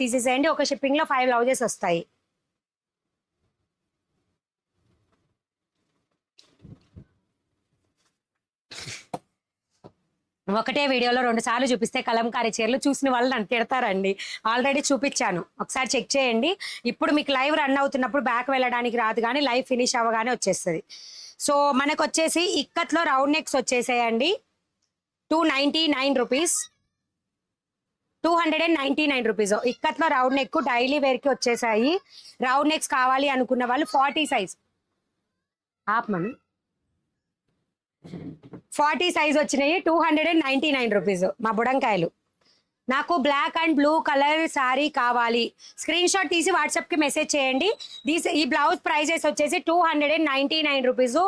తీసేసేయండి. ఒక షిప్పింగ్ లో 5 బ్లౌజెస్ వస్తాయి. ఒకటే వీడియోలో 2 సార్లు చూపిస్తే కలంకారీ చీరలు చూసిన వాళ్ళు నన్ను తిడతారండి. ఆల్రెడీ చూపించాను, ఒకసారి చెక్ చేయండి. ఇప్పుడు మీకు లైవ్ రన్ అవుతున్నప్పుడు బ్యాక్ వెళ్ళడానికి రాదు, కానీ లైవ్ ఫినిష్ అవ్వగానే వచ్చేస్తుంది. సో మనకు వచ్చేసి ఇక్కత్లో రౌండ్ నెక్స్ వచ్చేసేయండి 299 రూపీస్. 299 రూపీస్ ఇక్కత్లో రౌండ్ నెక్ డైలీ వేర్ కి వచ్చేసాయి. రౌండ్ నెక్స్ కావాలి అనుకున్న వాళ్ళు 40 సైజ్ ఆపమను. 40 సైజ్ వచ్చినాయి 299 రూపీస్. మా బుడంకాయలు. నాకు black and blue colour sari కావాలి. స్క్రీన్ షాట్ తీసి వాట్సాప్ కి మెసేజ్ చేయండి. ఈ బ్లౌజ్ ప్రైజెస్ వచ్చేసి 299 రూపీస్.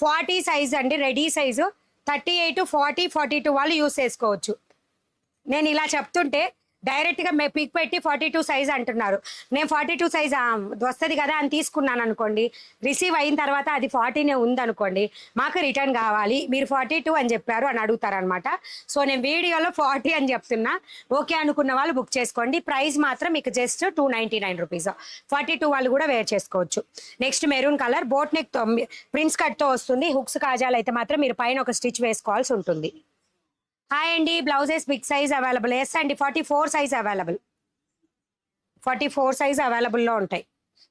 40 సైజ్ అండి, రెడీ సైజు. 38, 40, 42 వాళ్ళు యూస్ చేసుకోవచ్చు. నేను ఇలా చెప్తుంటే డైరెక్ట్ గా పిక్ పెట్టి 42 సైజ్ అంటున్నారు. నేను 42 సైజ్ వస్తుంది కదా అని తీసుకున్నాను అనుకోండి, రిసీవ్ అయిన తర్వాత అది 40నే ఉందనుకోండి, మాకు రిటర్న్ కావాలి, మీరు 42 అని చెప్పారు అని అడుగుతారు అనమాట. సో నేను వీడియోలో 40 అని చెప్తున్నా. ఓకే అనుకున్న వాళ్ళు బుక్ చేసుకోండి. ప్రైస్ మాత్రం మీకు జస్ట్ 299 రూపీస్. 42 వాళ్ళు కూడా వేర్ చేసుకోవచ్చు. Next maroon colour boat neck తో ప్రిన్స్ కట్ తో వస్తుంది. హుక్స్ కాజాలు అయితే మాత్రం మీరు పైన ఒక స్టిచ్ వేసుకోవాల్సి ఉంటుంది. హాయ్ అండి, blouses big size available. Yes అండి, 44 సైజ్ అవైలబుల్. 44 సైజ్ అవైలబుల్లో ఉంటాయి.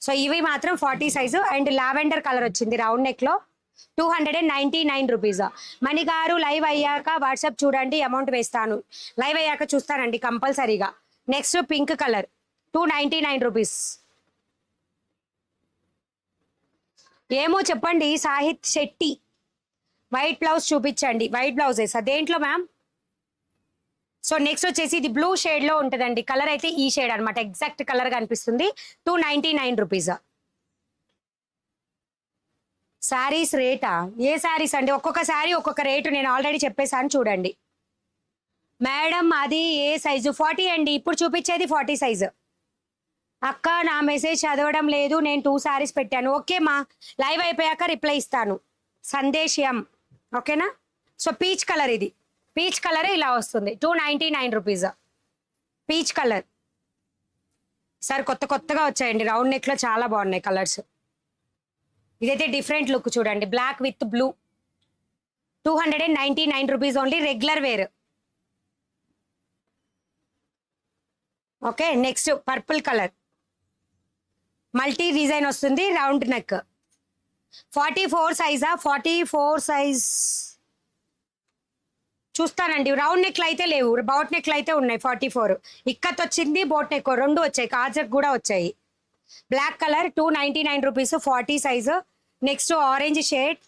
సో ఇవి మాత్రం 40 సైజు. అండ్ లావెండర్ కలర్ వచ్చింది రౌండ్ నెక్ లో 299 రూపీస్. మణిగారు లైవ్ అయ్యాక వాట్సాప్ చూడండి, అమౌంట్ వేస్తాను. లైవ్ అయ్యాక చూస్తానండి కంపల్సరీగా. Next pink colour 299 rupees. ఏమో చెప్పండి సాహిత్ శెట్టి. వైట్ బ్లౌజ్ చూపించండి. వైట్ బ్లౌజెస్ దేంట్లో మ్యామ్? సో నెక్స్ట్ వచ్చేసి ఇది బ్లూ షేడ్ లో ఉంటుందండి. కలర్ అయితే ఈ షేడ్ అనమాట, ఎగ్జాక్ట్ కలర్ గా అనిపిస్తుంది. 299 రూపీస్. శారీస్ రేటా? ఏ శారీస్ అండి? ఒక్కొక్క శారీ ఒక్కొక్క రేటు నేను ఆల్రెడీ చెప్పేసాను చూడండి. మేడం అది ఏ సైజు? 40 అండి. ఇప్పుడు చూపించేది 40 సైజు. అక్క నా మెసేజ్ చదవడం లేదు, నేను 2 శారీస్ పెట్టాను. ఓకే మా, లైవ్ అయిపోయాక రిప్లై ఇస్తాను. సందేశం ఓకేనా? సో పీచ్ కలర్, ఇది పీచ్ కలర్ ఇలా వస్తుంది 299 రూపీస్. పీచ్ కలర్ సార్ కొత్తగా వచ్చాయండి. రౌండ్ నెక్ లో చాలా బాగున్నాయి కలర్స్. ఇదైతే డిఫరెంట్ లుక్ చూడండి, black with blue. 299 rupees only, regular wear. Okay next purple colour multi design వస్తుంది, రౌండ్ నెక్. 44 సైజా? 44 సైజ్ చూస్తానండి. రౌండ్ నెక్లు అయితే లేవు, బోట్ నెక్లు అయితే ఉన్నాయి 44. ఇక్కత్ వచ్చింది, బోట్ నెక్ రెండు వచ్చాయి, కాజర్ కూడా వచ్చాయి. Black colour 299 rupees, 40 size. Next orange shade,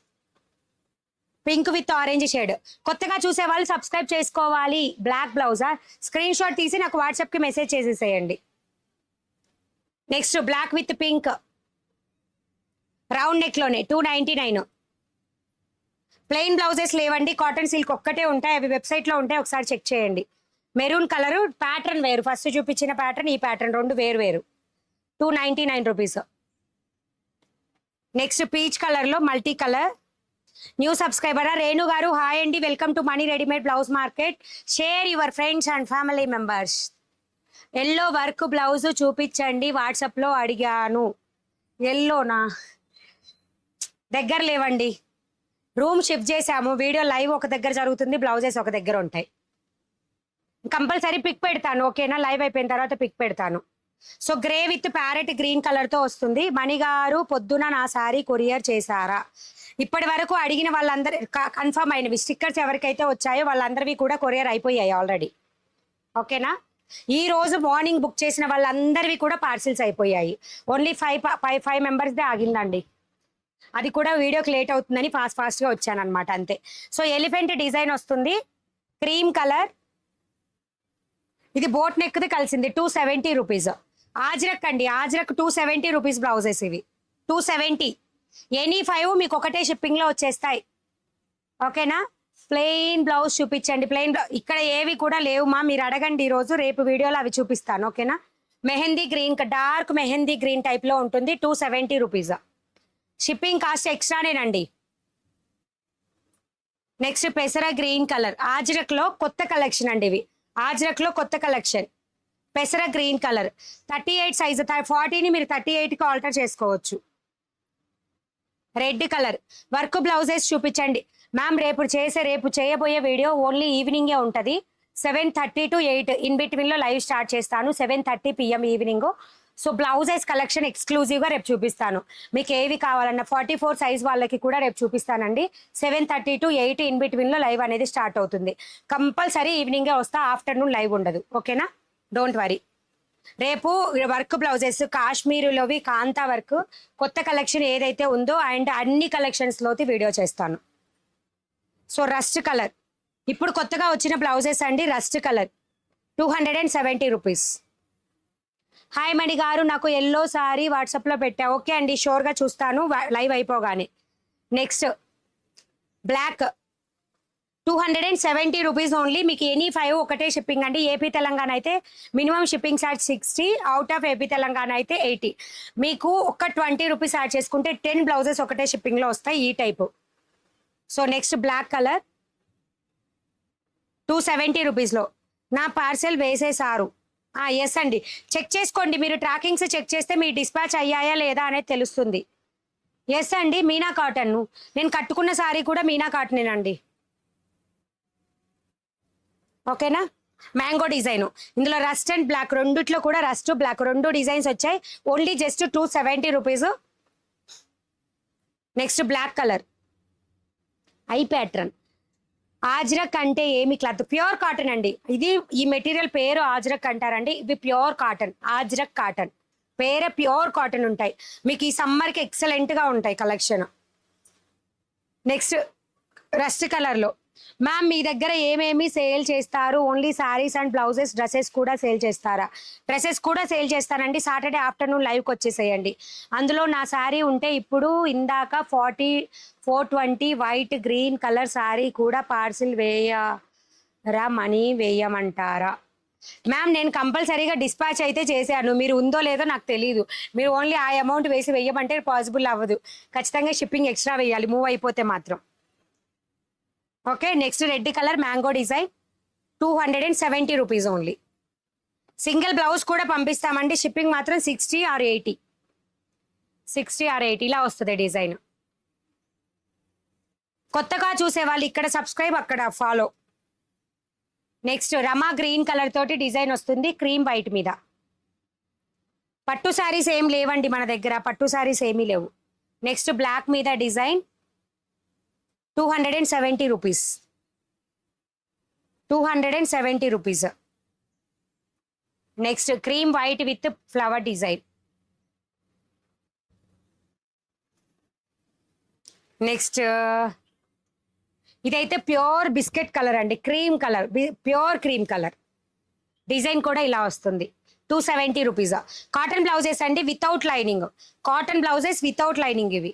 pink with orange shade. కొత్తగా చూసే వాళ్ళు సబ్స్క్రైబ్ చేసుకోవాలి. బ్లాక్ బ్లౌజా? స్క్రీన్ షాట్ తీసి నాకు వాట్సాప్ కి మెసేజ్ చేసేసేయండి. Next black with pink round neck లోనే 299. ప్లెయిన్ బ్లౌజెస్ లేవండి, కాటన్ సిల్క్ ఒక్కటే ఉంటాయి, అవి వెబ్సైట్ లో ఉంటాయి, ఒకసారి చెక్ చేయండి. మెరూన్ కలర్ ప్యాటర్న్ వేరు, ఫస్ట్ చూపించిన ప్యాటర్న్, ఈ ప్యాటర్న్ రెండు వేరు వేరు. 299 రూపీస్. నెక్స్ట్ పీచ్ కలర్ లో మల్టీ కలర్. న్యూ సబ్స్క్రైబరా రేణు గారు హాయ్ అండి, welcome to Mani readymade blouse market. Share your friends and family members. Yellow work blouse చూపించండి, వాట్సాప్ లో అడిగాను. ఎల్లోనా? దగ్గర లేవండి, రూమ్ షిఫ్ట్ చేసాము. వీడియో లైవ్ ఒక దగ్గర జరుగుతుంది, బ్లౌజెస్ ఒక దగ్గర ఉంటాయి. కంపల్సరీ పిక్ పెడతాను ఓకేనా, లైవ్ అయిపోయిన తర్వాత పిక్ పెడతాను. So grey with parrot green colour తో వస్తుంది. మణిగారు పొద్దున నా శారీ కొరియర్ చేశారా? ఇప్పటి వరకు అడిగిన వాళ్ళందరూ కన్ఫర్మ్ అయినవి. స్టిక్కర్స్ ఎవరికైతే వచ్చాయో వాళ్ళందరివి కూడా కొరియర్ అయిపోయాయి ఆల్రెడీ ఓకేనా. ఈ రోజు మార్నింగ్ బుక్ చేసిన వాళ్ళందరివి కూడా పార్సిల్స్ అయిపోయాయి. ఓన్లీ 5 మెంబర్స్దే ఆగిందండి. అది కూడా వీడియోకి లేట్ అవుతుందని ఫాస్ట్ గా వచ్చాను అనమాట అంతే. సో ఎలిఫెంట్ డిజైన్ వస్తుంది, క్రీమ్ కలర్. ఇది బోట్ నెక్ ది కలిసింది 270 రూపీస్. ఆజ్రక్ అండి, ఆజ్రక్ 270 రూపీస్ బ్లౌజెస్ ఇవి. 270. ఎనీ 5 మీకు ఒకటే షిప్పింగ్ లో వచ్చేస్తాయి ఓకేనా. ప్లెయిన్ బ్లౌజ్ చూపించండి. ప్లెయిన్ ఇక్కడ ఏవి కూడా లేవు మా, మీరు అడగండి ఈ రోజు, రేపు వీడియోలో అవి చూపిస్తాను ఓకేనా. Mehndi green, dark mehndi green type లో ఉంటుంది 270 రూపీస్. షిప్పింగ్ కాస్ట్ ఎక్స్ట్రానేనండి. నెక్స్ట్ పెసర గ్రీన్ కలర్, ఆజ్రక్ లో కొత్త కలెక్షన్ అండి ఇవి. ఆజ్రక్ లో కొత్త కలెక్షన్ పెసర గ్రీన్ కలర్ 38 సైజు 40ని మీరు 38కి ఆల్టర్ చేసుకోవచ్చు. రెడ్ కలర్ వర్క్ బ్లౌజెస్ చూపించండి మ్యామ్. రేపు చేయబోయే వీడియో ఓన్లీ ఈవినింగే ఉంటుంది. 7:30 to 8 ఇన్ బిట్వీన్లో లైవ్ స్టార్ట్ చేస్తాను. 7:30 PM evening. So blouses collection ఎక్స్క్లూజివ్గా రేపు చూపిస్తాను. మీకు ఏవి కావాలన్నా 44 సైజ్ వాళ్ళకి కూడా రేపు చూపిస్తానండి. 7:30 to 8 ఇన్ బిట్వీన్లో లైవ్ అనేది స్టార్ట్ అవుతుంది. కంపల్సరీ ఈవినింగే వస్తా, ఆఫ్టర్నూన్ లైవ్ ఉండదు. ఓకేనా, డోంట్ వరీ. రేపు వర్క్ బ్లౌజెస్ కాశ్మీరులోవి కాంతా వర్క్ కొత్త కలెక్షన్ ఏదైతే ఉందో అండ్ అన్ని కలెక్షన్స్లోకి వీడియో చేస్తాను. సో రస్ట్ కలర్ ఇప్పుడు కొత్తగా వచ్చిన బ్లౌజెస్ అండి. Rust colour 270 rupees. హాయ్ మణి గారు, నాకు ఎల్లో సారీ వాట్సాప్లో పెట్టా. ఓకే అండి, షోర్గా చూస్తాను లైవ్ అయిపోగానే. Next black 270 rupees only. మీకు ఎనీ 5 ఒకటే షిప్పింగ్ అండి. ఏపీ తెలంగాణ అయితే minimum shipping charge 60, out of AP Telangana అయితే 80. మీకు ఒక 20 రూపీస్ యాడ్ చేసుకుంటే 10 బ్లౌజెస్ ఒకటే షిప్పింగ్లో వస్తాయి ఈ type. So next black colour 270 రూపీస్లో నా పార్సెల్ వేసేసారు. ఎస్ అండి, చెక్ చేసుకోండి. మీరు ట్రాకింగ్స్ చెక్ చేస్తే మీ డిస్పాచ్ అయ్యాయా లేదా అనేది తెలుస్తుంది. ఎస్ అండి, మీనా కాటన్. నేను కట్టుకున్న సారీ కూడా మీనా కాటనేనండి. ఓకేనా, మ్యాంగో డిజైన్ ఇందులో రస్ట్ అండ్ బ్లాక్ రెండిట్లో కూడా రస్ట్ బ్లాక్ రెండు డిజైన్స్ వచ్చాయి. Only just 270 rupees. Next black colour eye pattern. Ajrakh అంటే ఏమి క్లాత్? ప్యూర్ కాటన్ అండి. ఇది ఈ మెటీరియల్ పేరు ఆజ్రక్ అంటారండి. ఇవి ప్యూర్ కాటన్, ఆజ్రక్ కాటన్ పేరే ప్యూర్ కాటన్ ఉంటాయి. మీకు ఈ సమ్మర్కి ఎక్సలెంట్గా ఉంటాయి కలెక్షన్. నెక్స్ట్ రస్ట్ కలర్లో మ్యామ్ మీ దగ్గర ఏమేమి సేల్ చేస్తారు? Only saris and blouses, dresses కూడా సేల్ చేస్తారా? డ్రెస్సెస్ కూడా సేల్ చేస్తానండి. సాటర్డే ఆఫ్టర్నూన్ లైవ్కి వచ్చేసేయండి. అందులో నా శారీ ఉంటే ఇప్పుడు ఇందాక 420 వైట్ గ్రీన్ కలర్ శారీ కూడా పార్సిల్ వేయరా? మనీ వేయమంటారా? మ్యామ్ నేను కంపల్సరీగా డిస్పాచ్ అయితే చేశాను. మీరు ఉందో లేదో నాకు తెలియదు. మీరు ఓన్లీ ఆ అమౌంట్ వేసి వేయమంటే పాసిబుల్ అవ్వదు. ఖచ్చితంగా షిప్పింగ్ ఎక్స్ట్రా వేయాలి మూవ్ అయిపోతే మాత్రం. Okay, next red colour mango design 270 rupees only. Single blouse కూడా పంపిస్తామండి. షిప్పింగ్ మాత్రం 60 or 80. 60 or 80 ఇలా వస్తుంది డిజైన్. కొత్తగా చూసే వాళ్ళు ఇక్కడ సబ్స్క్రైబ్, అక్కడ ఫాలో. నెక్స్ట్ రమా గ్రీన్ కలర్ తోటి డిజైన్ వస్తుంది క్రీమ్ వైట్ మీద. పట్టు శారీస్ ఏం లేవండి మన దగ్గర, పట్టు శారీస్ ఏమీ లేవు. నెక్స్ట్ బ్లాక్ మీద design 270 rupees. 270 rupees. Next cream white with flower design. Next ఇదైతే ప్యూర్ బిస్కెట్ కలర్ అండి, cream colour, pure cream colour. Design కూడా ఇలా వస్తుంది. 270 రూపీస్. కాటన్ బ్లౌజెస్ అండి without lining. Cotton blouses without lining ఇవి.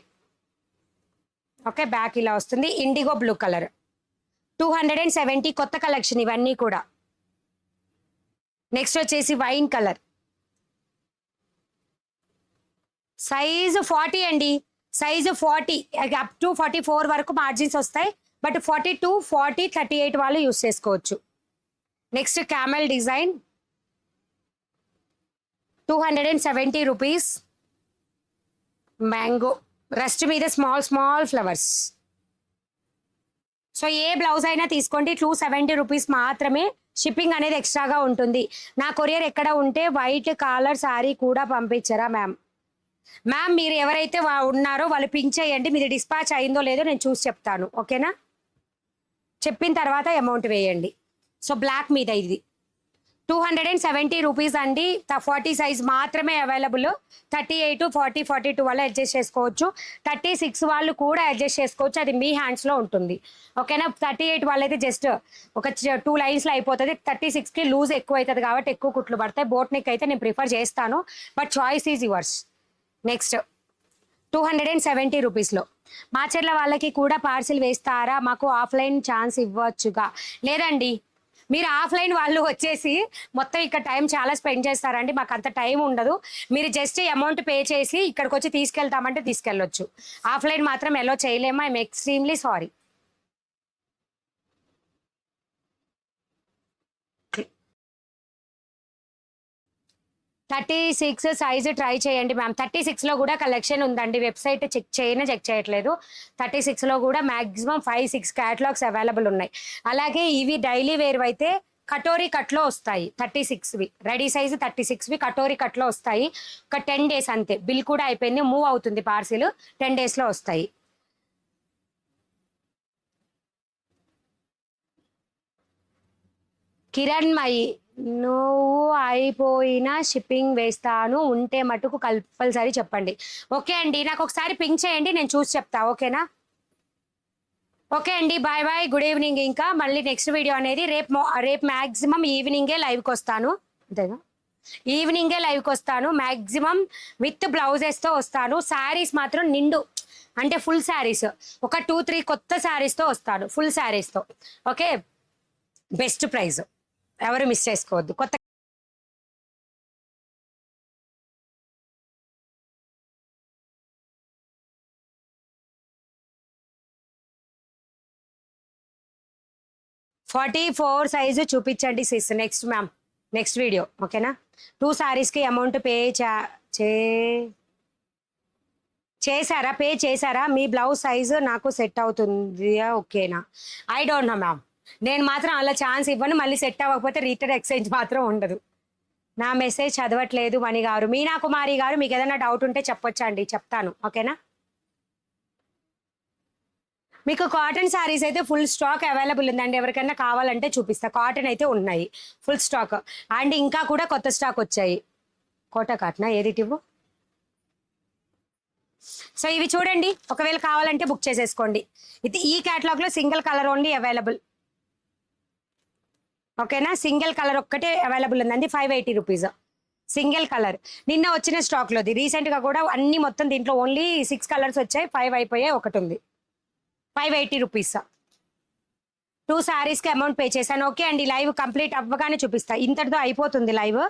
ఓకే, బ్యాక్ ఇలా వస్తుంది. IndiGo blue colour 270. కొత్త కలెక్షన్ ఇవన్నీ కూడా. నెక్స్ట్ వచ్చేసి వైన్ కలర్ సైజు 40 అండి. సైజు 40 అప్ టు 44 వరకు మార్జిన్స్ వస్తాయి. బట్ 42, 40, 38 వాళ్ళు యూస్ చేసుకోవచ్చు. Next camel design 270 rupees. Mango rust మీద స్మాల్ స్మాల్ ఫ్లవర్స్. సో ఏ బ్లౌజ్ అయినా తీసుకోండి, 270 రూపీస్ మాత్రమే. షిప్పింగ్ అనేది ఎక్స్ట్రాగా ఉంటుంది. నా కొరియర్ ఎక్కడ ఉంటే వైట్ కాలర్ శారీ కూడా పంపించరా మ్యామ్? మ్యామ్ మీరు ఎవరైతే ఉన్నారో వాళ్ళు పింక్ చేయండి. మీది డిస్పాచ్ అయిందో లేదో నేను చూసి చెప్తాను. ఓకేనా, చెప్పిన తర్వాత అమౌంట్ వేయండి. సో బ్లాక్ మీద ఇది 270 రూపీస్ అండి. 40 సైజ్ మాత్రమే అవైలబుల్. 38, 40, 42 వాళ్ళు అడ్జస్ట్ చేసుకోవచ్చు. 36 వాళ్ళు కూడా అడ్జస్ట్ చేసుకోవచ్చు. అది మీ హ్యాండ్స్లో ఉంటుంది. ఓకేనా, 38 వాళ్ళైతే జస్ట్ ఒక 2 లైన్స్లో అయిపోతుంది. 36కి లూజ్ ఎక్కువ అవుతుంది కాబట్టి ఎక్కువ కుట్లు పడతాయి. బోట్ నెక్ అయితే నేను ప్రిఫర్ చేస్తాను, but choice is yours. Next 270 రూపీస్లో మాచర్ల వాళ్ళకి కూడా పార్సిల్ వేస్తారా? మాకు ఆఫ్లైన్ ఛాన్స్ ఇవ్వచ్చుగా? లేదండి, మీరు ఆఫ్లైన్ వాళ్ళు వచ్చేసి మొత్తం ఇక్కడ టైం చాలా స్పెండ్ చేస్తారండి. మాకు అంత టైం ఉండదు. మీరు జస్ట్ అమౌంట్ పే చేసి ఇక్కడికి వచ్చి తీసుకెళ్తామంటే తీసుకెళ్ళొచ్చు. ఆఫ్లైన్ మాత్రం ఎలా చేయలేమా? I'm extremely sorry. 36 size try చేయండి మ్యామ్. 36లో కూడా కలెక్షన్ ఉందండి, వెబ్సైట్ చెక్ చేయట్లేదు. 36లో కూడా మాక్సిమం 5-6 క్యాటలాగ్స్ అవైలబుల్ ఉన్నాయి. అలాగే ఇవి డైలీ వేర్ అయితే కటోరీ కట్లో వస్తాయి. 36వి రెడీ సైజు 36వి కటోరీ కట్లో వస్తాయి. ఒక 10 days అంతే, బిల్ కూడా అయిపోయింది, మూవ్ అవుతుంది పార్సిల్, 10 daysలో వస్తాయి. కిరణ్మయి, నువ్వు అయిపోయినా షిప్పింగ్ వేస్తాను, ఉంటే మటుకు కంపల్సరీ చెప్పండి. ఓకే అండి, నాకు ఒకసారి పింక్ చేయండి, నేను చూసి చెప్తా. ఓకేనా? ఓకే అండి, బాయ్ బాయ్, గుడ్ ఈవినింగ్. ఇంకా మళ్ళీ నెక్స్ట్ వీడియో అనేది రేపు మ్యాక్సిమం ఈవినింగే లైవ్కి వస్తాను. అంతేనా? ఈవినింగే లైవ్కి వస్తాను మ్యాక్సిమం, విత్ బ్లౌజెస్తో వస్తాను. శారీస్ మాత్రం నిండు అంటే ఫుల్ శారీస్, ఒక 2-3 కొత్త శారీస్తో వస్తాను, ఫుల్ శారీస్తో. ఓకే, బెస్ట్ ప్రైస్, ఎవరు మిస్ చేసుకోవద్దు. కొత్త 44 సైజు చూపించండి sis. Next ma'am, next video. ఓకేనా? 2 సారీస్కి అమౌంట్ పే చేశారా? మీ బ్లౌజ్ సైజు నాకు సెట్ అవుతుంది, ఓకేనా? ఐ డోంట్ నో మ్యామ్, నేను మాత్రం అలా ఛాన్స్ ఇవ్వను. మళ్ళీ సెట్ అవ్వకపోతే రిటర్న్ ఎక్స్చేంజ్ మాత్రం ఉండదు. నా మెసేజ్ చదవట్లేదు మణి గారు. మీనా కుమారి గారు, మీకు ఏదైనా డౌట్ ఉంటే చెప్పొచ్చా అండి, చెప్తాను. ఓకేనా? మీకు కాటన్ శారీస్ అయితే ఫుల్ స్టాక్ అవైలబుల్ ఉందండి, ఎవరికైనా కావాలంటే చూపిస్తా. కాటన్ అయితే ఉన్నాయి ఫుల్ స్టాక్, అండ్ ఇంకా కూడా కొత్త స్టాక్ వచ్చాయి. కోటా కాటనా ఏది ఇవ్వు. సో ఇవి చూడండి, ఒకవేళ కావాలంటే బుక్ చేసేసుకోండి. ఇది ఈ కేటలాగ్లో సింగిల్ కలర్ ఓన్లీ అవైలబుల్. ఓకేనా? సింగిల్ కలర్ ఒక్కటే అవైలబుల్ ఉందండి, 580 రూపీస్ సింగిల్ కలర్. నిన్న వచ్చిన స్టాక్లోది, రీసెంట్గా కూడా అన్ని మొత్తం దీంట్లో ఓన్లీ 6 కలర్స్ వచ్చాయి, 5 అయిపోయాయి, ఒకటి ఉంది. 580 రూపీస్. 2 శారీస్కి అమౌంట్ పే చేశాను. ఓకే అండి, లైవ్ కంప్లీట్ అవ్వగానే చూపిస్తా, ఇంతటితో అయిపోతుంది live.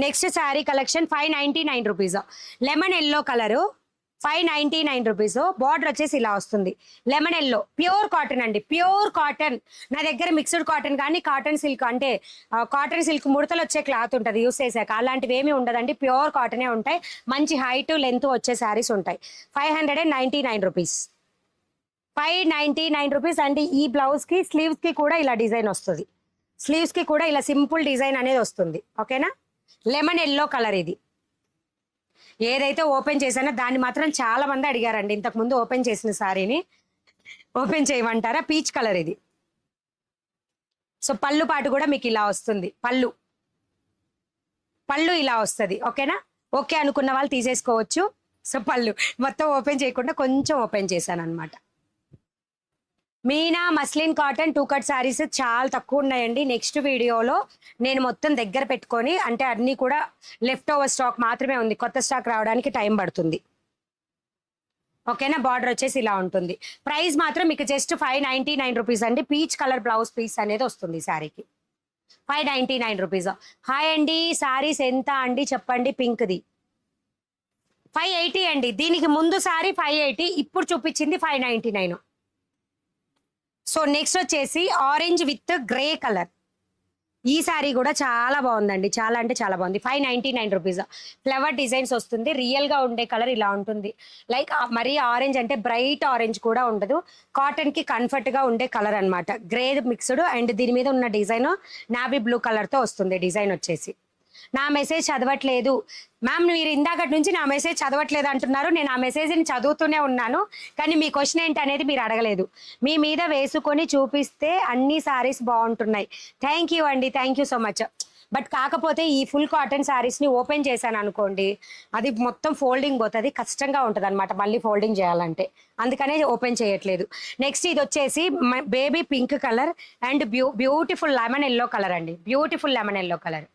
Next sari collection 599 rupees, lemon yellow colour, 599 rupees. Border వచ్చేసి ఇలా వస్తుంది, లెమన్ ఎల్లో, ప్యూర్ కాటన్ అండి, ప్యూర్ కాటన్. నా దగ్గర మిక్స్డ్ కాటన్ కానీ కాటన్ సిల్క్ అంటే కాటన్ సిల్క్ ముడతలు వచ్చే క్లాత్ ఉంటుంది యూస్ చేశాక, అలాంటివి ఏమీ ఉండదండి, ప్యూర్ కాటనే ఉంటాయి. మంచి హైట్ లెంత్ వచ్చే శారీస్ ఉంటాయి. 599 రూపీస్, 599 రూపీస్ అండి. ఈ బ్లౌజ్కి స్లీవ్స్కి కూడా ఇలా డిజైన్ వస్తుంది, స్లీవ్స్కి కూడా ఇలా సింపుల్ డిజైన్ అనేది వస్తుంది. ఓకేనా? లెమన్ ఎల్లో కలర్ ఇది. ఏదైతే ఓపెన్ చేశానో దాన్ని మాత్రం చాలా మంది అడిగారండి, ఇంతకుముందు ఓపెన్ చేసిన శారీని ఓపెన్ చేయమంటారా? పీచ్ కలర్ ఇది. సో పళ్ళు పాటు కూడా మీకు ఇలా వస్తుంది, పళ్ళు ఇలా వస్తుంది. ఓకేనా? ఓకే అనుకున్న వాళ్ళు తీసేసుకోవచ్చు. సో పళ్ళు మొత్తం ఓపెన్ చేయకుండా కొంచెం ఓపెన్ చేశాను అనమాట. Meena muslin cotton 2 cut saris చాలా తక్కువ ఉన్నాయండి. నెక్స్ట్ వీడియోలో నేను మొత్తం దగ్గర పెట్టుకొని, అంటే అన్నీ కూడా లెఫ్ట్ ఓవర్ స్టాక్ మాత్రమే ఉంది, కొత్త స్టాక్ రావడానికి టైం పడుతుంది. ఓకేనా? బార్డర్ వచ్చేసి ఇలా ఉంటుంది. ప్రైస్ మాత్రం మీకు జస్ట్ 599 రూపీస్ అండి. పీచ్ కలర్ బ్లౌజ్ పీస్ అనేది వస్తుంది శారీకి, 599 రూపీస్. హాయ్ అండి, శారీస్ ఎంత అండి చెప్పండి? పింక్ది 580 అండి, దీనికి ముందు శారీ 580, ఇప్పుడు చూపించింది 599. సో నెక్స్ట్ వచ్చేసి ఆరెంజ్ విత్ గ్రే కలర్. ఈ శారీ కూడా చాలా బాగుందండి, చాలా అంటే చాలా బాగుంది. 599 రూపీస్. ఫ్లవర్ డిజైన్స్ వస్తుంది, రియల్ గా ఉండే కలర్ ఇలా ఉంటుంది. లైక్ మరీ ఆరెంజ్ అంటే బ్రైట్ ఆరెంజ్ కూడా ఉండదు, కాటన్ కి కంఫర్ట్ గా ఉండే కలర్ అనమాట. గ్రే మిక్స్డ్, అండ్ దీని మీద ఉన్న డిజైన్ నావీ బ్లూ కలర్ తో వస్తుంది డిజైన్ వచ్చేసి. నా మెసేజ్ చదవట్లేదు మ్యామ్, మీరు ఇందాకటి నుంచి నా మెసేజ్ చదవట్లేదు అంటున్నారు. నేను ఆ మెసేజ్ని చదువుతూనే ఉన్నాను, కానీ మీ క్వశ్చన్ ఏంటి అనేది మీరు అడగలేదు. మీ మీద వేసుకొని చూపిస్తే అన్ని శారీస్ బాగుంటున్నాయి. థ్యాంక్ యూ అండి, thank you so much. But కాకపోతే ఈ ఫుల్ కాటన్ శారీస్ని ఓపెన్ చేశాను అనుకోండి, అది మొత్తం ఫోల్డింగ్ పోతుంది, కష్టంగా ఉంటుంది అనమాట మళ్ళీ ఫోల్డింగ్ చేయాలంటే, అందుకనే ఓపెన్ చేయట్లేదు. నెక్స్ట్ ఇది వచ్చేసి baby pink colour and beautiful lemon yellow colour అండి, beautiful lemon yellow colour.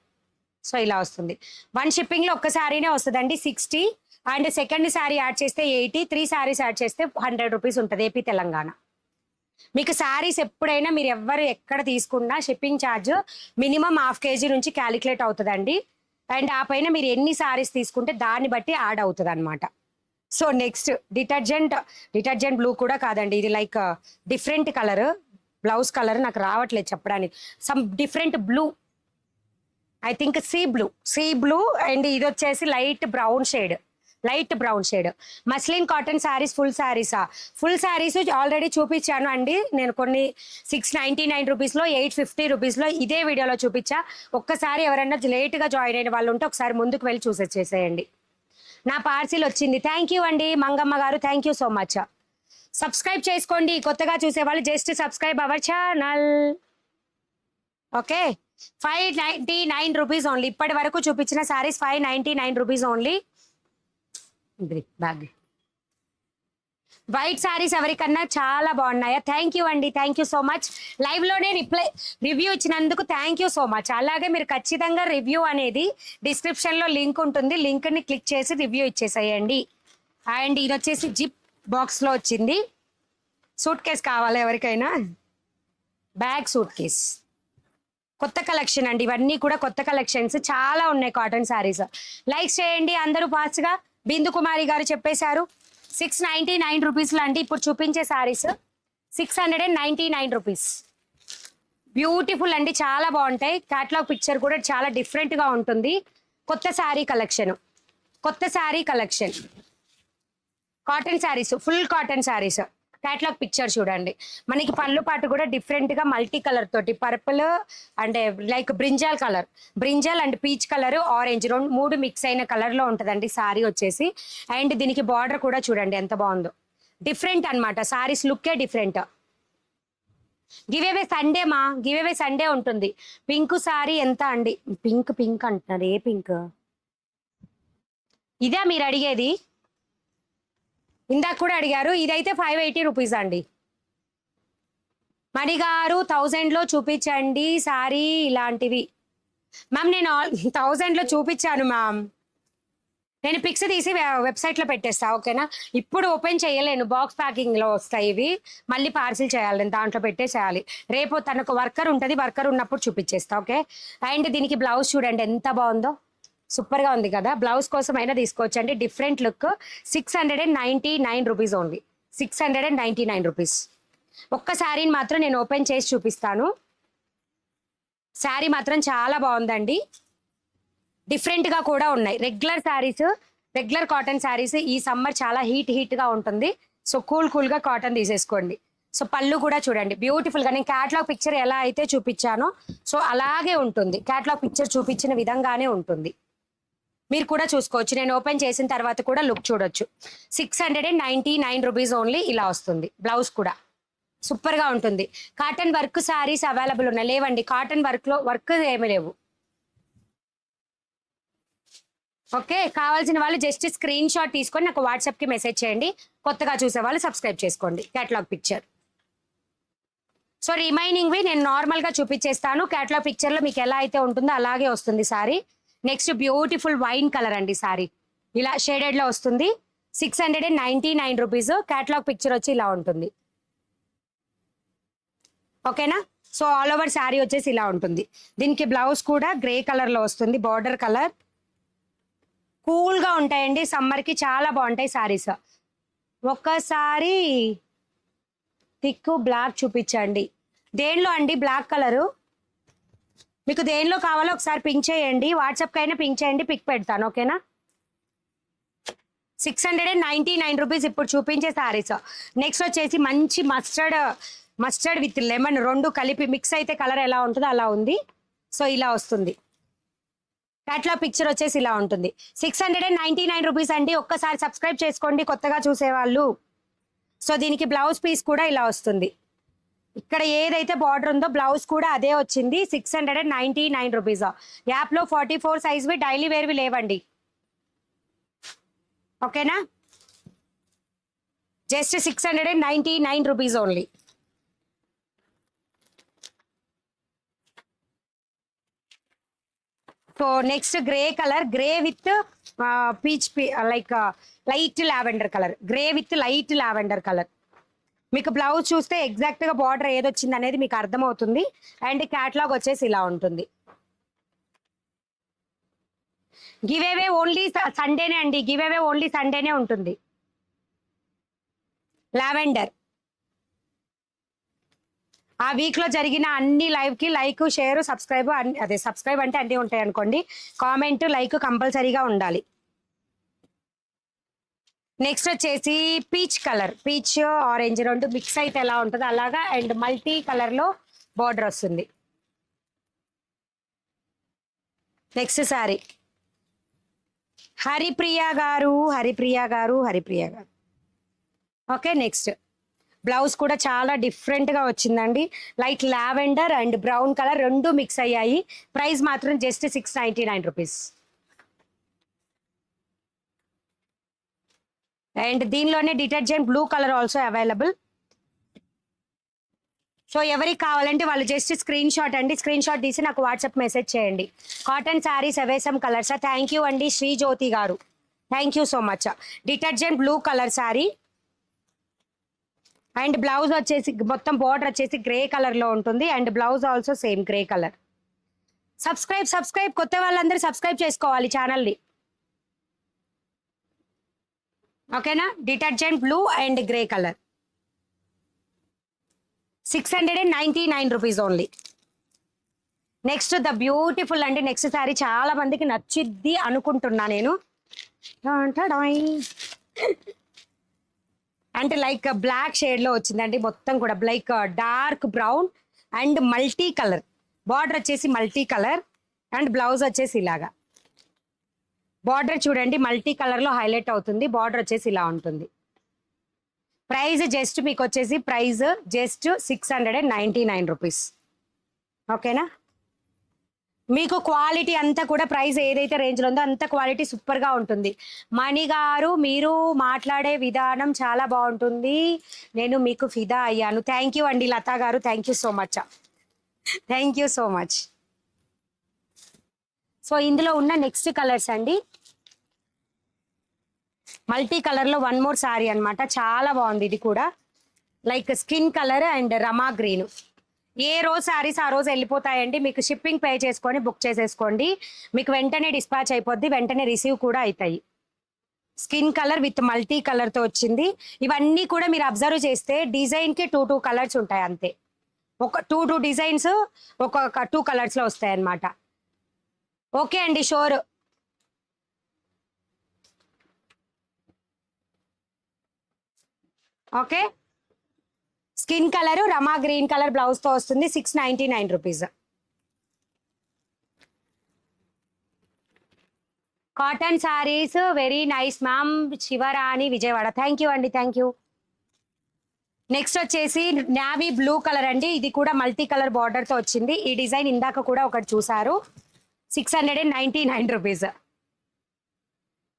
So ఇలా వస్తుంది. 1 షిప్పింగ్లో ఒక్క శారీనే వస్తుందండి, 60, అండ్ సెకండ్ శారీ యాడ్ చేస్తే 80, 3 శారీస్ యాడ్ చేస్తే 100 రూపీస్ ఉంటుంది ఏపీ తెలంగాణ. మీకు శారీస్ ఎప్పుడైనా మీరు ఎక్కడ తీసుకున్నా షిప్పింగ్ ఛార్జ్ మినిమం 1/2 kg నుంచి క్యాలిక్యులేట్ అవుతుందండి, అండ్ ఆ పైన మీరు ఎన్ని శారీస్ తీసుకుంటే దాన్ని బట్టి యాడ్ అవుతుంది అనమాట. సో నెక్స్ట్ డిటర్జెంట్ బ్లూ కూడా కాదండి, ఇది like different colour, blouse colour నాకు రావట్లేదు చెప్పడానికి, some different blue. I think sea blue and ఇది వచ్చేసి light brown shade muslin cotton saris full saris already చూపించాను అండి నేను కొన్ని 699 రూపీస్లో 850 రూపీస్లో ఇదే వీడియోలో చూపించా. ఒక్కసారి ఎవరైనా లేట్గా జాయిన్ అయిన వాళ్ళు ఉంటే ఒకసారి ముందుకు వెళ్ళి చూసేసేయండి. నా పార్సిల్ వచ్చింది. థ్యాంక్ యూ అండి మంగమ్మ గారు, thank you so much. Subscribe చేసుకోండి, కొత్తగా చూసేవాళ్ళు just subscribe our channel. Okay, 599 rupees only. ఇప్పటి వరకు చూపించిన saris 599 rupees only. Bag white saris ఎవరికన్నా చాలా బాగున్నాయా? థ్యాంక్ యూ అండి, థ్యాంక్ యూ సో మచ్. లైవ్లోనే రివ్యూ ఇచ్చినందుకు థ్యాంక్ యూ సో మచ్. అలాగే మీరు ఖచ్చితంగా రివ్యూ అనేది డిస్క్రిప్షన్లో లింక్ ఉంటుంది, లింక్ని క్లిక్ చేసి రివ్యూ ఇచ్చేసేయండి. అండ్ ఇది వచ్చేసి జిప్ బాక్స్లో వచ్చింది. సూట్ కేస్ కావాలా ఎవరికైనా? బ్యాగ్ సూట్ కేస్ కొత్త కలెక్షన్ అండి, ఇవన్నీ కూడా కొత్త కలెక్షన్స్ చాలా ఉన్నాయి కాటన్ శారీస్. లైక్ చేయండి అందరూ ఫాస్ట్గా. బిందు కుమారి గారు చెప్పేశారు 699 రూపీస్లో అండి ఇప్పుడు చూపించే శారీస్ 699 రూపీస్. బ్యూటిఫుల్ అండి, చాలా బాగుంటాయి. క్యాటలాగ్ పిక్చర్ కూడా చాలా డిఫరెంట్గా ఉంటుంది. కొత్త sari collection cotton saris, full cotton saris. Catalogue picture చూడండి. మనకి పళ్ళు పాటు కూడా డిఫరెంట్గా మల్టీ కలర్ తోటి పర్పుల్ అంటే like brinjal and peach colour, orange మూడు మిక్స్ అయిన కలర్లో ఉంటుందండి శారీ వచ్చేసి. అండ్ దీనికి బార్డర్ కూడా చూడండి ఎంత బాగుందో, డిఫరెంట్ అనమాట. శారీస్ లుక్కే డిఫరెంట్. గివేవే సండే ఉంటుంది. పింక్ శారీ ఎంత అండి? పింక్ అంటున్నారు. ఏ పింక్ ఇదే మీరు అడిగేది? ఇందాక కూడా అడిగారు. ఇదైతే 580 రూపీస్ అండి. మణిగారు 1000లో చూపించండి సారీ ఇలాంటివి. మ్యామ్ నేను 1000లో చూపించాను మ్యామ్. నేను పిక్స్ తీసి వెబ్సైట్లో పెట్టేస్తా, ఓకేనా? ఇప్పుడు ఓపెన్ చేయలేను, బాక్స్ ప్యాకింగ్లో వస్తాయి ఇవి. మళ్ళీ పార్సిల్ చేయాలి, నేను దాంట్లో పెట్టేసేయాలి. రేపు తనకు వర్కర్ ఉంటుంది, వర్కర్ ఉన్నప్పుడు చూపించేస్తా, ఓకే? అండ్ దీనికి బ్లౌజ్ చూడండి ఎంత బాగుందో, సూపర్గా ఉంది కదా. బ్లౌజ్ కోసం అయినా తీసుకోవచ్చండి. Different look. 699 rupees only. 699 rupees. ఒక్క శారీని మాత్రం నేను ఓపెన్ చేసి చూపిస్తాను. శారీ మాత్రం చాలా బాగుందండి, డిఫరెంట్గా కూడా ఉన్నాయి. రెగ్యులర్ కాటన్ శారీస్ ఈ సమ్మర్ చాలా హీట్గా ఉంటుంది. సో కూల్గా కాటన్ తీసేసుకోండి. సో పళ్ళు కూడా చూడండి బ్యూటిఫుల్గా. నేను క్యాటలాగ్ పిక్చర్ ఎలా అయితే చూపించానో సో అలాగే ఉంటుంది. క్యాటలాగ్ పిక్చర్ చూపించిన విధంగానే ఉంటుంది. మీరు కూడా చూసుకోవచ్చు. నేను ఓపెన్ చేసిన తర్వాత కూడా లుక్ చూడొచ్చు. 699 రూపీస్ ఓన్లీ. ఇలా వస్తుంది. బ్లౌజ్ కూడా సూపర్గా ఉంటుంది. కాటన్ వర్క్ శారీస్ అవైలబుల్ ఉన్నాయి. లేవండి, కాటన్ వర్క్ ఏమీ లేవు. ఓకే, కావాల్సిన వాళ్ళు జస్ట్ స్క్రీన్ షాట్ తీసుకొని నాకు వాట్సాప్కి మెసేజ్ చేయండి. కొత్తగా చూసే వాళ్ళు సబ్స్క్రైబ్ చేసుకోండి. Catalogue picture. సో రిమైనింగ్వి నేను నార్మల్గా చూపించేస్తాను. క్యాటలాగ్ పిక్చర్లో మీకు ఎలా అయితే ఉంటుందో అలాగే వస్తుంది sorry. Next beautiful wine colour అండి సారీ, ఇలా షేడెడ్లో వస్తుంది. 699 రూపీస్. క్యాటలాగ్ పిక్చర్ వచ్చి ఇలా ఉంటుంది, ఓకేనా? సో ఆల్ ఓవర్ శారీ వచ్చేసి ఇలా ఉంటుంది. దీనికి బ్లౌజ్ కూడా గ్రే కలర్లో వస్తుంది, బార్డర్ కలర్. కూల్గా ఉంటాయండి, సమ్మర్కి చాలా బాగుంటాయి శారీస్. ఒక్కసారి థిక్ బ్లాక్ చూపించండి. దేనిలో అండి బ్లాక్ కలరు? మీకు దేనిలో కావాలో ఒకసారి పింక్ చేయండి, వాట్సాప్కి అయినా పింక్ చేయండి, పిక్ పెడతాను, ఓకేనా? 699 రూపీస్ ఇప్పుడు చూపించే శారీస్. నెక్స్ట్ వచ్చేసి మంచి మస్టర్డ్ విత్ లెమన్ రెండు కలిపి మిక్స్ అయితే కలర్ ఎలా ఉంటుందో అలా ఉంది. సో ఇలా వస్తుంది. క్యాటలాగ్ పిక్చర్ వచ్చేసి ఇలా ఉంటుంది. 699 రూపీస్ అండి. ఒక్కసారి సబ్స్క్రైబ్ చేసుకోండి కొత్తగా చూసేవాళ్ళు. సో దీనికి బ్లౌజ్ పీస్ కూడా ఇలా వస్తుంది. ఇక్కడ ఏదైతే బార్డర్ ఉందో బ్లౌజ్ కూడా అదే వచ్చింది. 699 రూపీస్. యాప్లో 44 సైజ్వి డైలీ వేర్వి లేవండి, ఓకేనా? Just 699 rupees only. So next grey colour, grey with peach like light lavender colour. మీకు బ్లౌజ్ చూస్తే ఎగ్జాక్ట్గా బార్డర్ ఏదొచ్చింది అనేది మీకు అర్థమవుతుంది. అండ్ క్యాటలాగ్ వచ్చేసి ఇలా ఉంటుంది. గివేవే ఓన్లీ సండేనే అండి, గివేవే ఓన్లీ సండేనే ఉంటుంది. లావెండర్ ఆ వీక్లో జరిగిన అన్ని లైవ్కి లైక్, షేర్, సబ్స్క్రైబ్ అదే సబ్స్క్రైబ్ అంటే అన్నీ ఉంటాయి అనుకోండి. కామెంట్, లైక్ కంపల్సరీగా ఉండాలి. నెక్స్ట్ వచ్చేసి పీచ్ కలర్, పీచ్ ఆరెంజ్ రెండు మిక్స్ అయితే ఎలా ఉంటుందో అలాగా, అండ్ మల్టీ కలర్లో బార్డర్ వస్తుంది. నెక్స్ట్ శారీ హరిప్రియ గారు. ఓకే, నెక్స్ట్ బ్లౌజ్ కూడా చాలా డిఫరెంట్గా వచ్చిందండి. Light lavender and brown colour రెండు మిక్స్ అయ్యాయి. ప్రైస్ మాత్రం జస్ట్ 699 రూపీస్. అండ్ దీనిలోనే detergent blue colour also available. So ఎవరికి కావాలంటే వాళ్ళు జస్ట్ స్క్రీన్ షాట్ తీసి నాకు వాట్సాప్ మెసేజ్ చేయండి. Cotton saris awesome colours. Thank you అండి శ్రీజ్యోతి గారు, thank you so much. Detergent blue colour sari and blouse వచ్చేసి మొత్తం బార్డర్ వచ్చేసి గ్రే కలర్లో ఉంటుంది. And blouse also same grey colour. Subscribe కొత్త వాళ్ళందరూ సబ్స్క్రైబ్ చేసుకోవాలి ఛానల్ని, ఓకేనా. Detergent blue and grey colour 699 rupees only. Next the beautiful అండి. నెక్స్ట్ శారీ చాలా మందికి నచ్చిద్ది అనుకుంటున్నా నేను. అంటే లైక్ బ్లాక్ షేడ్లో వచ్చిందండి మొత్తం కూడా. Like dark brown and multi colour. Border వచ్చేసి మల్టీ కలర్ అండ్ బ్లౌజ్ వచ్చేసి ఇలాగా. బార్డర్ చూడండి మల్టీ కలర్లో హైలైట్ అవుతుంది. బార్డర్ వచ్చేసి ఇలా ఉంటుంది. ప్రైస్ జస్ట్ మీకు వచ్చేసి ప్రైస్ జస్ట్ 699 రూపీస్, ఓకేనా. మీకు క్వాలిటీ అంతా కూడా ప్రైస్ ఏదైతే రేంజ్లో ఉందో అంత క్వాలిటీ సూపర్గా ఉంటుంది. మణి గారు మీరు మాట్లాడే విధానం చాలా బాగుంటుంది, నేను మీకు ఫిదా అయ్యాను. థ్యాంక్ యూ అండి లతా గారు, thank you so much. So ఇందులో ఉన్న నెక్స్ట్ కలర్స్ అండి, మల్టీ కలర్లో వన్ మోర్ సారీ అనమాట. చాలా బాగుంది ఇది కూడా. Like skin colour and Rama green. ఏ రోజు శారీస్ ఆ రోజు వెళ్ళిపోతాయండి. మీకు షిప్పింగ్ పే చేసుకొని బుక్ చేసేసుకోండి, మీకు వెంటనే డిస్పాచ్ అయిపోద్ది, వెంటనే రిసీవ్ కూడా అవుతాయి. స్కిన్ కలర్ విత్ మల్టీ కలర్తో వచ్చింది. ఇవన్నీ కూడా మీరు అబ్జర్వ్ చేస్తే డిజైన్కి 2 కలర్స్ ఉంటాయి అంతే. ఒక 2 డిజైన్స్ ఒక 2 కలర్స్లో వస్తాయి అన్నమాట. ఓకే అండి, షోర్. ఓకే, స్కిన్ కలర్ రమా గ్రీన్ కలర్ బ్లౌజ్తో వస్తుంది. 699 rupees. Cotton saris very nice ma'am. Shivarani Vijayawada, thank you అండి, థ్యాంక్ యూ. నెక్స్ట్ వచ్చేసి నావీ బ్లూ కలర్ అండి. ఇది కూడా మల్టీ కలర్ బార్డర్తో వచ్చింది. ఈ డిజైన్ ఇందాక కూడా ఒకటి చూసారు. 699 రూపీస్.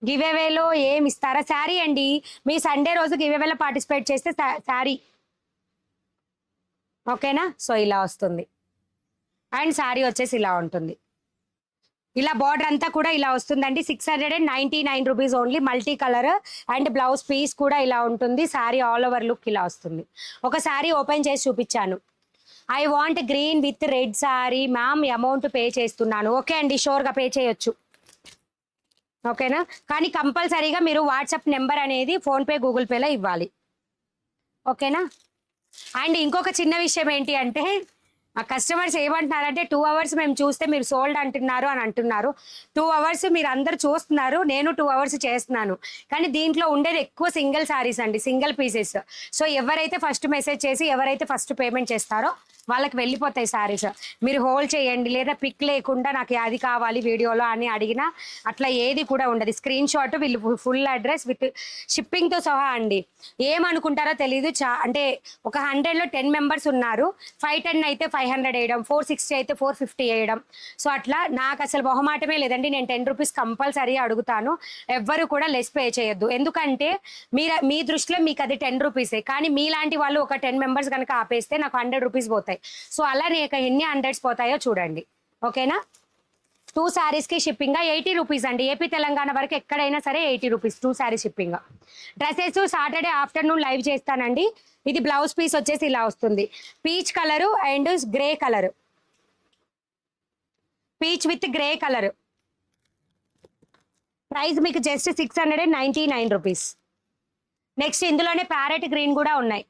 గివేవేలో ఏమి ఇస్తారా? శారీ అండి. మీ సండే రోజు గివేవేలో పార్టిసిపేట్ చేస్తే శారీ, ఓకేనా. సో ఇలా వస్తుంది అండ్ శారీ వచ్చేసి ఇలా ఉంటుంది. ఇలా బార్డర్ అంతా కూడా ఇలా వస్తుందండి. 699 rupees only. Multi colour and blouse piece కూడా ఇలా ఉంటుంది. శారీ ఆల్ ఓవర్ లుక్ ఇలా వస్తుంది. ఒక శారీ ఓపెన్ చేసి చూపించాను. I want green with red sari ma'am, amount pay చేస్తున్నాను. ఓకే అండి, షోర్గా పే చేయొచ్చు, ఓకేనా. కానీ కంపల్సరీగా మీరు వాట్సాప్ నెంబర్ అనేది ఫోన్పే గూగుల్ పేలో ఇవ్వాలి, ఓకేనా. అండ్ ఇంకొక చిన్న విషయం ఏంటి అంటే ఆ కస్టమర్స్ ఏమంటున్నారంటే 2 అవర్స్ మేము చూస్తే మీరు సోల్డ్ అంటున్నారు అని అంటున్నారు. 2 అవర్స్ మీరు అందరు చూస్తున్నారు, నేను 2 అవర్స్ చేస్తున్నాను. కానీ దీంట్లో ఉండేది ఎక్కువ సింగిల్ శారీస్ అండి, సింగిల్ పీసెస్. సో ఎవరైతే ఫస్ట్ మెసేజ్ చేసి ఎవరైతే ఫస్ట్ పేమెంట్ చేస్తారో వాళ్ళకి వెళ్ళిపోతాయి శారీస్. మీరు హోల్డ్ చేయండి, లేదా పిక్ లేకుండా నాకు అది కావాలి వీడియోలో అని అడిగినా అట్లా ఏది కూడా ఉండదు. స్క్రీన్ షాట్ వీళ్ళు ఫుల్ అడ్రస్ విత్ షిప్పింగ్తో సహా అండి. ఏమనుకుంటారో తెలీదు. అంటే ఒక 100లో 10 మెంబర్స్ ఉన్నారు. 510 అయితే 500 వేయడం, 460 అయితే 450 వేయడం. సో అట్లా నాకు అసలు మొహమాటమే లేదండి. నేను 10 రూపీస్ కంపల్సరీ అడుగుతాను. ఎవ్వరు కూడా లెస్ పే చేయొద్దు. ఎందుకంటే మీ దృష్టిలో మీకు అది 10 రూపీసే, కానీ మీలాంటి వాళ్ళు ఒక 10 మెంబర్స్ కనుక ఆపేస్తే నాకు 100 రూపీస్ పోతాయి. సో అలా ఎన్ని 100s పోతాయో చూడండి, ఓకేనా. 2 శారీస్కి షిప్పింగ్ 80 రూపీస్ అండి. ఏపీ తెలంగాణ వరకు ఎక్కడైనా సరే 80 rupees 2 saris shipping. Dresses Saturday afternoon live చేస్తానండి. ఇది బ్లౌజ్ పీస్ వచ్చేసి ఇలా వస్తుంది. Peach colour and grey colour, peach with grey colour. Price మీకు జస్ట్ 699 రూపీస్. నెక్స్ట్ ఇందులోనే ప్యారెట్ గ్రీన్ కూడా ఉన్నాయి.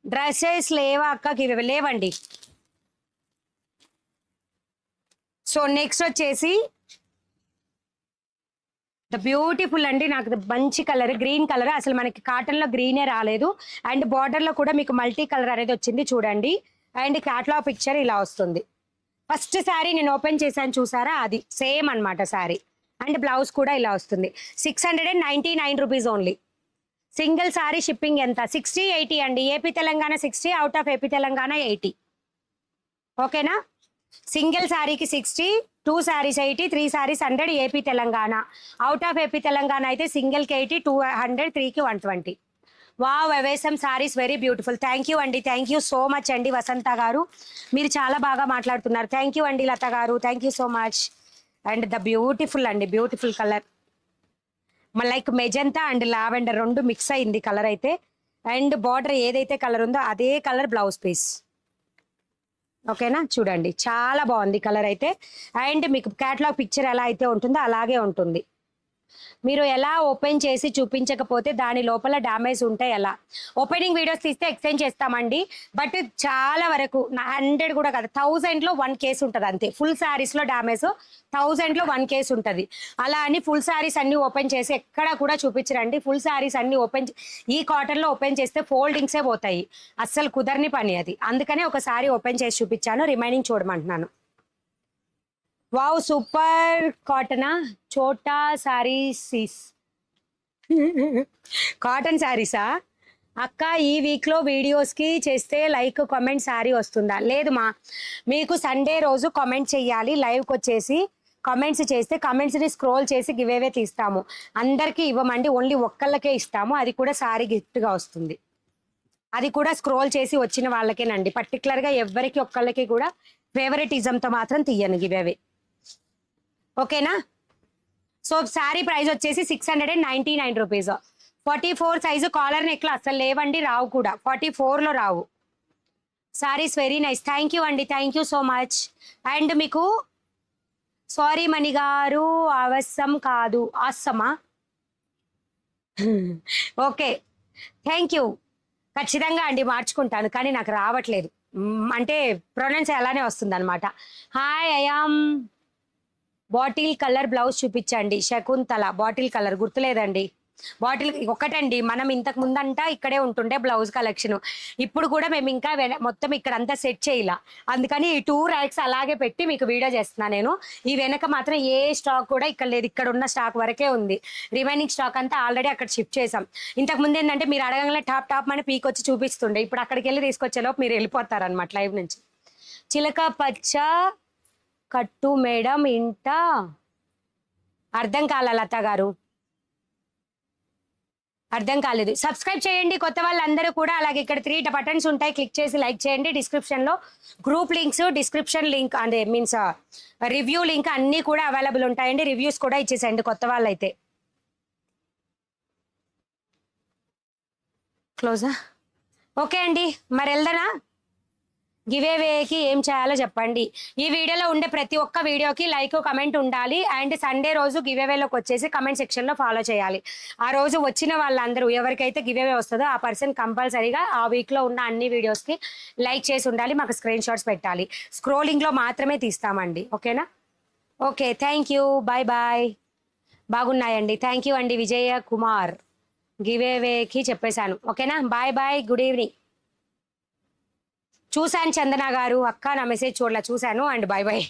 డ్రెస్సెస్ లేవా అక్క గివ్ లేవండి. సో నెక్స్ట్ వచ్చేసి ద బ్యూటిఫుల్ అండి, నాకు మంచి కలర్ గ్రీన్ కలర్, అసలు మనకి కాటన్ లో గ్రీనే రాలేదు. అండ్ బార్డర్ లో కూడా మీకు మల్టీ కలర్ అనేది వచ్చింది చూడండి. అండ్ క్యాట్లాగ్ పిక్చర్ ఇలా వస్తుంది. ఫస్ట్ శారీ నేను ఓపెన్ చేశాను చూసారా, అది సేమ్ అన్నమాట శారీ. అండ్ బ్లౌజ్ కూడా ఇలా వస్తుంది. 699 rupees only. Single sari shipping ఎంత? 60, 80 అండి. AP Telangana 60, out of AP Telangana 80. ఓకేనా? సింగిల్ శారీకి 60, 2 saris 80, 3 saris 100 AP Telangana. Out of AP Telangana అయితే సింగిల్కి 80, 200, 3కి 120. Wow, awesome saris very beautiful. Thank you అండి, థ్యాంక్ యూ సో మచ్ అండి వసంత గారు, మీరు చాలా బాగా మాట్లాడుతున్నారు. థ్యాంక్ యూ అండి లత గారు, thank you so much. And the beautiful అండి, beautiful colour, like magenta and lavender రెండు మిక్స్ అయింది కలర్ అయితే. అండ్ బార్డర్ ఏదైతే కలర్ ఉందో అదే కలర్ బ్లౌజ్ పీస్. ఓకేనా, చూడండి చాలా బాగుంది కలర్ అయితే. అండ్ మీకు క్యాటలాగ్ పిక్చర్ ఎలా అయితే ఉంటుందో అలాగే ఉంటుంది. మీరు ఎలా ఓపెన్ చేసి చూపించకపోతే దాని లోపల డ్యామేజ్ ఉంటే ఎలా? ఓపెనింగ్ వీడియోస్ తీస్తే ఎక్స్చేంజ్ చేస్తామండి, బట్ చాలా వరకు 100 కూడా కాదు, 1000లో 1 కేసు ఉంటుంది అంతే. ఫుల్ శారీస్లో డ్యామేజ్ 1000లో 1 కేసు ఉంటుంది. అలా అని ఫుల్ శారీస్ అన్ని ఓపెన్ చేసి ఎక్కడా కూడా చూపించరండి. ఫుల్ శారీస్ అన్ని ఈ కాటన్లో ఓపెన్ చేస్తే ఫోల్డింగ్సే పోతాయి, అస్సలు కుదరని పని అది. అందుకనే ఒక శారీ ఓపెన్ చేసి చూపించాను, రిమైనింగ్ చూడమంటున్నాను. వావ్, సూపర్ కాటనా చోటా శారీస్ కాటన్ శారీసా అక్క? ఈ వీక్లో వీడియోస్కి చేస్తే లైక్ కామెంట్ శారీ వస్తుందా? లేదు మా, మీకు సండే రోజు కామెంట్ చెయ్యాలి, లైవ్కి వచ్చేసి కామెంట్స్ చేస్తే కామెంట్స్ని స్క్రోల్ చేసి గివేవే తీస్తాము. అందరికీ ఇవ్వమండి, ఓన్లీ ఒక్కళ్ళకే ఇస్తాము, అది కూడా శారీ గిఫ్ట్గా వస్తుంది. అది కూడా స్క్రోల్ చేసి వచ్చిన వాళ్ళకేనండి, పర్టికులర్గా ఎవరికి ఒక్కళ్ళకి కూడా ఫేవరెటిజంతో మాత్రం తీయను గివేవే. ఓకేనా? సో శారీ ప్రైస్ వచ్చేసి 699 రూపీస్. 44 సైజు కాలర్ నెక్లు అసలు లేవండి, రావు కూడా, 44లో రావు. Saris very nice, thank you అండి, thank you so much. And మీకు సారీ మణి గారు, అవసరం కాదు ఆసమా? Okay, thank you. ఖచ్చితంగా అండి మార్చుకుంటాను, కానీ నాకు రావట్లేదు, అంటే ప్రొనౌన్స్ అలానే వస్తుంది అనమాట. Hi I'm bottle colour blouse చూపించండి శకుంతల. బాటిల్ కలర్ గుర్తులేదండి. బాటిల్ ఒకటండి, మనం ఇంతకు ముందంట ఇక్కడే ఉంటుండే బ్లౌజ్ కలెక్షన్, ఇప్పుడు కూడా మేము ఇంకా మొత్తం ఇక్కడ అంతా సెట్ చేయాల, అందుకని ఈ 2 ర్యాక్స్ అలాగే పెట్టి మీకు వీడియో చేస్తున్నా నేను. ఈ వెనక మాత్రం ఏ స్టాక్ కూడా ఇక్కడ లేదు, ఇక్కడ ఉన్న స్టాక్ వరకే ఉంది. రిమైనింగ్ స్టాక్ అంతా ఆల్రెడీ అక్కడ షిఫ్ట్ చేసాం. ఇంతకు ముందు ఏంటంటే మీరు అడగంగానే టాప్ అని పీక్ వచ్చి చూపిస్తుండే, ఇప్పుడు అక్కడికి వెళ్ళి తీసుకొచ్చేలోపు మీరు వెళ్ళిపోతారనమాట లైవ్ నుంచి. చిలక పచ్చ కట్టు మేడం ఇంట అర్థం కాల లత గారు, అర్థం కాలేదు. సబ్స్క్రైబ్ చేయండి కొత్త వాళ్ళందరూ కూడా. అలాగే ఇక్కడ 3 బటన్స్ ఉంటాయి, క్లిక్ చేసి లైక్ చేయండి. డిస్క్రిప్షన్లో గ్రూప్ లింక్స్, డిస్క్రిప్షన్ లింక్ అంటే మీన్స్ రివ్యూ లింక్ అన్నీ కూడా అవైలబుల్ ఉంటాయండి. రివ్యూస్ కూడా ఇచ్చేసేయండి కొత్త వాళ్ళైతే. క్లోజా? ఓకే అండి, మరి వెళ్దానా? గివేవేకి ఏం చేయాలో చెప్పండి. ఈ వీడియోలో ఉండే ప్రతి ఒక్క వీడియోకి లైక్ కమెంట్ ఉండాలి. అండ్ సండే రోజు గివేవేలోకి వచ్చేసి కమెంట్ సెక్షన్లో ఫాలో చేయాలి. ఆ రోజు వచ్చిన వాళ్ళందరూ ఎవరికైతే గివేవే వస్తుందో ఆ పర్సన్ కంపల్సరీగా ఆ వీక్లో ఉన్న అన్ని వీడియోస్కి లైక్ చేసి ఉండాలి, మాకు స్క్రీన్ షాట్స్ పెట్టాలి. స్క్రోలింగ్లో మాత్రమే తీస్తామండి, ఓకేనా? Okay, thank you, bye bye. బాగున్నాయండి, థ్యాంక్ యూ అండి విజయ కుమార్. గివేవేకి చెప్పేశాను, ఓకేనా? Bye bye, good evening. చూశాను చందన గారు, అక్క నా మెసేజ్ చూడలే, చూశాను. And bye bye.